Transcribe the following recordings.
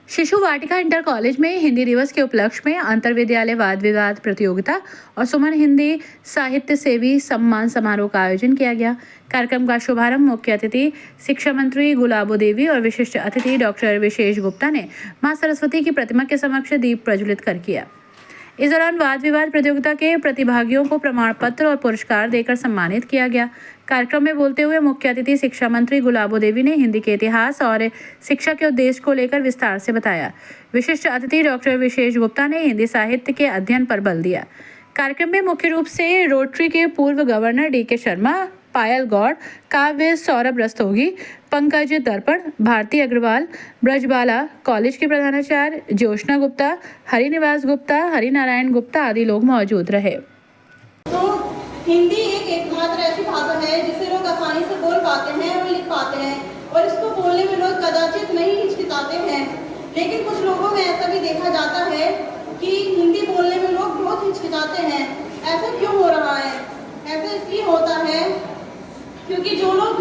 शिशु वाटिका inter college में हिंदी दिवस के उपलक्ष्य में अंतर विद्यालय वाद विवाद प्रतियोगिता और सुमन हिंदी साहित्य सेवी सम्मान समारोह का आयोजन किया गया। कार्यक्रम का शुभारंभ मुख्य अतिथि शिक्षा मंत्री गुलाबो देवी और विशिष्ट अतिथि डॉक्टर विशेष गुप्ता ने मां सरस्वती की प्रतिमा के समक्ष दीप प्रज्वलित कर किया। इस दौरान वाद विवाद प्रतियोगिता के प्रतिभागियों को प्रमाण पत्र और पुरस्कार देकर सम्मानित किया गया। कार्यक्रम में बोलते हुए मुख्य अतिथि शिक्षा मंत्री गुलाबो देवी ने हिंदी के इतिहास और शिक्षा के उद्देश्य को लेकर विस्तार से बताया। विशिष्ट अतिथि डॉक्टर विशेष गुप्ता ने हिंदी साहित्य के अध्ययन पर बल दिया। कार्यक्रम में मुख्य रूप से रोटरी के पूर्व गवर्नर डी.के. शर्मा, पायल गौड़, काव्य सौरभ रस्तोगी, पंकज दर्पण, भारती अग्रवाल, ब्रजबाला कॉलेज के प्रधानाचार्य ज्योत्सना गुप्ता, हरिनिवास गुप्ता, हरिनारायण गुप्ता आदि लोग मौजूद रहे। तो हिंदी एकमात्र ऐसी भाषा है जिसे लोग आसानी से बोल पाते हैं और लिख पाते हैं, और इसको बोलने में लोग कदाचित नहीं हिचकिचाते हैं। लेकिन कुछ लोगों में ऐसा भी देखा जाता है कि हिंदी बोलने में लोग बहुत हिचकिचाते हैं। ऐसा क्यों हो रहा है? ऐसा इसलिए होता है क्योंकि जो लोग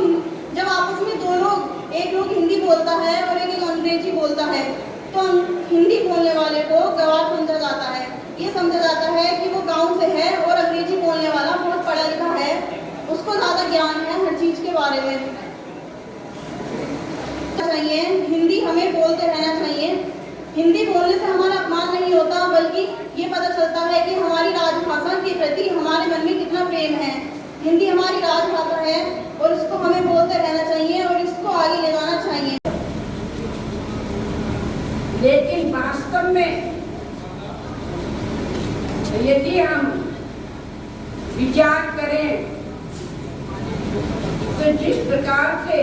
जब आपस में दो लोग, एक लोग हिंदी बोलता है और एक अंग्रेजी बोलता है, तो हिंदी बोलने वाले को गवार समझा जाता है। ये समझा जाता है कि वो गांव से है, और अंग्रेजी बोलने वाला बहुत पढ़ा लिखा है, उसको ज़्यादा ज्ञान है हर चीज़ के बारे में। चाहिए हिंदी हमें बोलते रहना चाहिए। हिंदी बोलने से हमारा अपमान नहीं होता, बल्कि ये पता चलता है कि हमारी राजभाषा के प्रति हमारे मन में कितना प्रेम है। हिंदी हमारी राजभाषा है और इसको हमें बोलते रहना चाहिए और इसको आगे ले जाना चाहिए। लेकिन वास्तव में यदि हम विचार करें तो जिस प्रकार से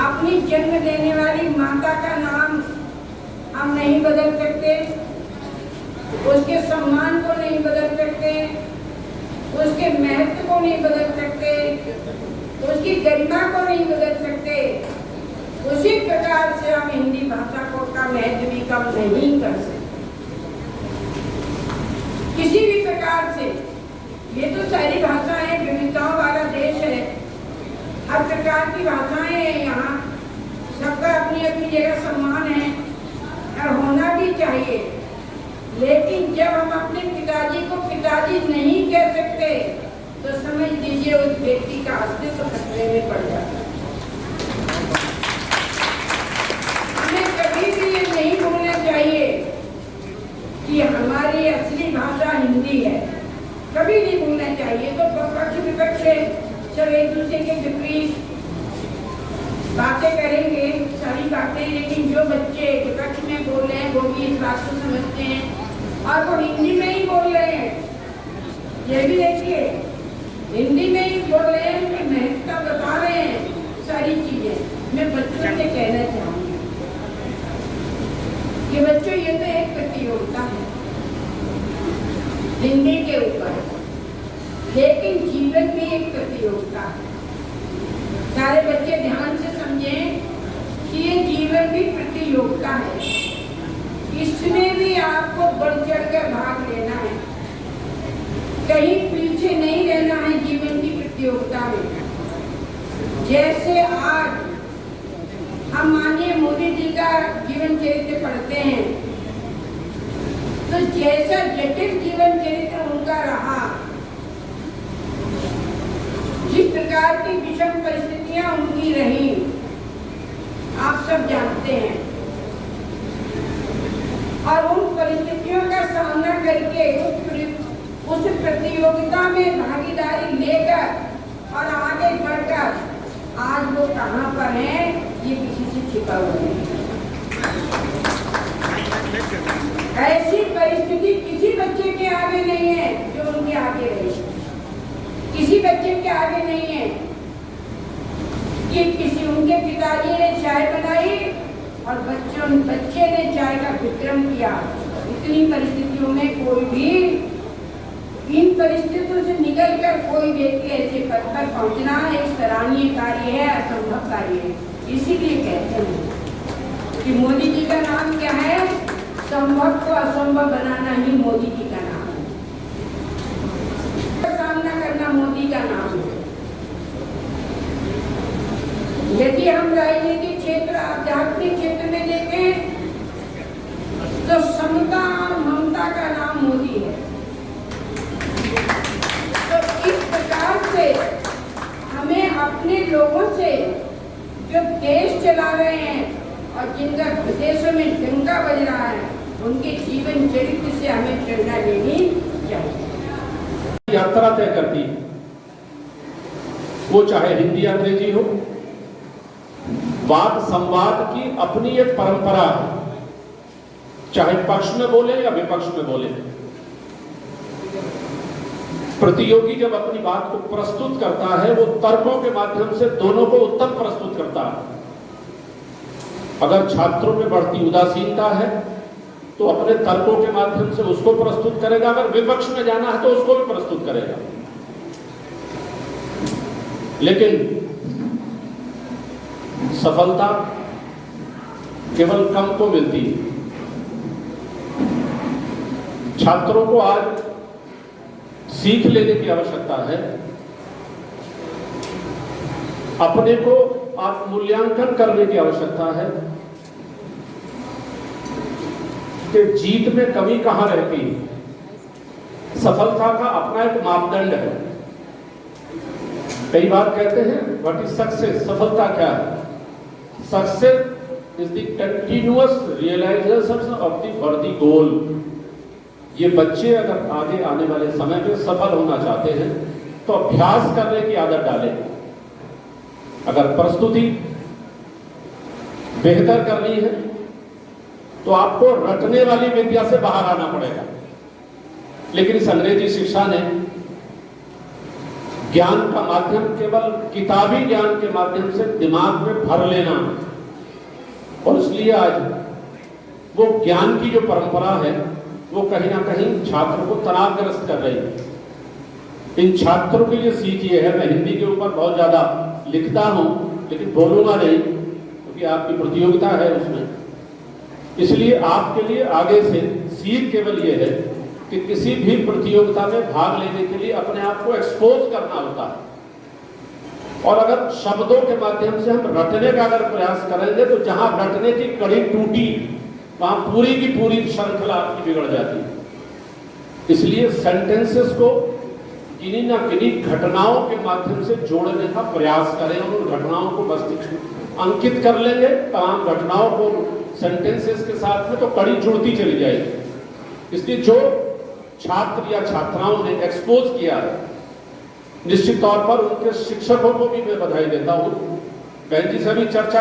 अपनी जन्म देने वाली माता का नाम हम नहीं बदल सकते, उसके सम्मान को नहीं बदल सकते, उसके महत्व को नहीं बदल सकते, उसकी गरिमा को नहीं बदल सकते, उसी प्रकार से हम हिंदी भाषा को का महत्व भी कम नहीं कर सकते किसी भी प्रकार से। ये तो सारी भाषाएं विविधताओं वाला देश है, हर प्रकार की भाषाएं हैं यहाँ, सबका अपनी अपनी जगह सम्मान है और होना भी चाहिए। लेकिन जब हम अपने पिताजी को पिताजी नहीं कह सकते तो समझ लीजिए उस व्यक्ति का अस्तित्व खतरे में पड़ जाता है। हमें कभी भी ये नहीं भूलना चाहिए कि हमारी असली भाषा हिंदी है, कभी नहीं भूलना चाहिए। तो पक्ष विपक्ष सब एक दूसरे के विपरीत बातें करेंगे, सारी बातें, लेकिन जो बच्चे विपक्ष में बोल रहे हैं वो भी इस बात को समझते हैं और वो हिंदी में ही बोल रहे हैं। ये भी देखिए, हिंदी में ही बोल रहे हैं, कि महत्ता बता रहे हैं सारी चीजें। मैं बच्चों से कहना चाहूँगी कि बच्चों, ये तो एक प्रतियोगिता है हिंदी के ऊपर, लेकिन जीवन भी एक प्रतियोगिता है। सारे बच्चे ध्यान से समझें कि ये जीवन भी प्रतियोगिता है, इसमें भी आपको बढ़ चढ़कर भाग लेना है, कहीं पीछे नहीं रहना है जीवन की प्रतियोगिता में। जैसे आज हम माननीय मोदी जी का जीवन चरित्र पढ़ते हैं, तो जैसा जटिल जीवन चरित्र उनका रहा, जिस प्रकार की विषम परिस्थितियां उनकी रही, आप सब जानते हैं, और उन परिस्थितियों का सामना करके उस प्रतियोगिता में भागीदारी लेकर और आगे बढ़कर आज वो कहाँ पर हैं, ये किसी से छिपा हुआ नहीं। ऐसी परिस्थिति किसी बच्चे के आगे नहीं है जो उनके आगे रही, किसी बच्चे के आगे नहीं है कि किसी उनके पिताजी ने चाय बनाई और बच्चे ने चाय का विक्रम किया। इतनी परिस्थितियों में कोई भी, इन परिस्थितियों से निकलकर कोई व्यक्ति ऐसे पद पर पहुंचना एक सराहनीय कार्य है, असंभव कार्य है। इसीलिए कहते हैं कि मोदी जी का नाम क्या है? संभव को असंभव बनाना ही मोदी जी का नाम है, सामना करना मोदी का नाम है। यदि हम राजनीतिक क्षेत्र, आध्यात्मिक क्षेत्र में देखें होती है। तो इस प्रकार से हमें अपने लोगों से जो देश चला रहे हैं और जिनका विदेशों में डंका बज रहा है, उनके जीवन चरित्र से हमें प्रेरणा लेनी चाहिए। यात्रा तय करती है, वो चाहे हिंदी अंग्रेजी हो, वाद संवाद की अपनी एक परंपरा है, चाहे पक्ष में बोले या विपक्ष में बोले। प्रतियोगी जब अपनी बात को प्रस्तुत करता है, वो तर्कों के माध्यम से दोनों को उत्तम प्रस्तुत करता है। अगर छात्रों में बढ़ती उदासीनता है तो अपने तर्कों के माध्यम से उसको प्रस्तुत करेगा, अगर विपक्ष में जाना है तो उसको भी प्रस्तुत करेगा। लेकिन सफलता केवल कम को मिलती है। छात्रों को आज सीख लेने की आवश्यकता है, अपने को आप मूल्यांकन करने की आवश्यकता है कि जीत में कमी कहां रहती है। सफलता का अपना एक मापदंड है। कई बार कहते हैं व्हाट इज सक्सेस, सफलता क्या है? Success is the continuous realisation of the worthy goal. ये बच्चे अगर आगे आने वाले समय में सफल होना चाहते हैं तो अभ्यास करने की आदत डालें। अगर प्रस्तुति बेहतर करनी है तो आपको रटने वाली विद्या से बाहर आना पड़ेगा। लेकिन इस अंग्रेजी शिक्षा ने ज्ञान का माध्यम केवल किताबी ज्ञान के माध्यम से दिमाग में भर लेना, और इसलिए आज वो ज्ञान की जो परंपरा है वो कहीं ना कहीं छात्र को तनावग्रस्त कर रही है। इन छात्रों के लिए सीख ये है, मैं हिंदी के ऊपर बहुत ज्यादा लिखता हूं लेकिन बोलूंगा नहीं क्योंकि आपकी प्रतियोगिता है उसमें। इसलिए आपके लिए आगे से सीख केवल ये है कि किसी भी प्रतियोगिता में भाग लेने के लिए अपने आप को एक्सपोज करना होता है। और अगर शब्दों के माध्यम से हम रटने का अगर प्रयास करेंगे तो जहां रटने की कड़ी टूटी वहां पूरी की पूरी श्रृंखला आपकी बिगड़ जाती है। इसलिए सेंटेंसेस को किन्हीं ना किन्हीं घटनाओं के माध्यम से जोड़ने का प्रयास करें और उन घटनाओं को मस्तिष्क में अंकित कर लेंगे। तमाम घटनाओं को सेंटेंसेस के साथ में तो कड़ी जुड़ती चली जाएगी। इसलिए जो छात्र या छात्राओं ने एक्सपोज किया है, निश्चित तौर पर उनके शिक्षकों को भी मैं बधाई देता हूं। बहन जी से भी चर्चा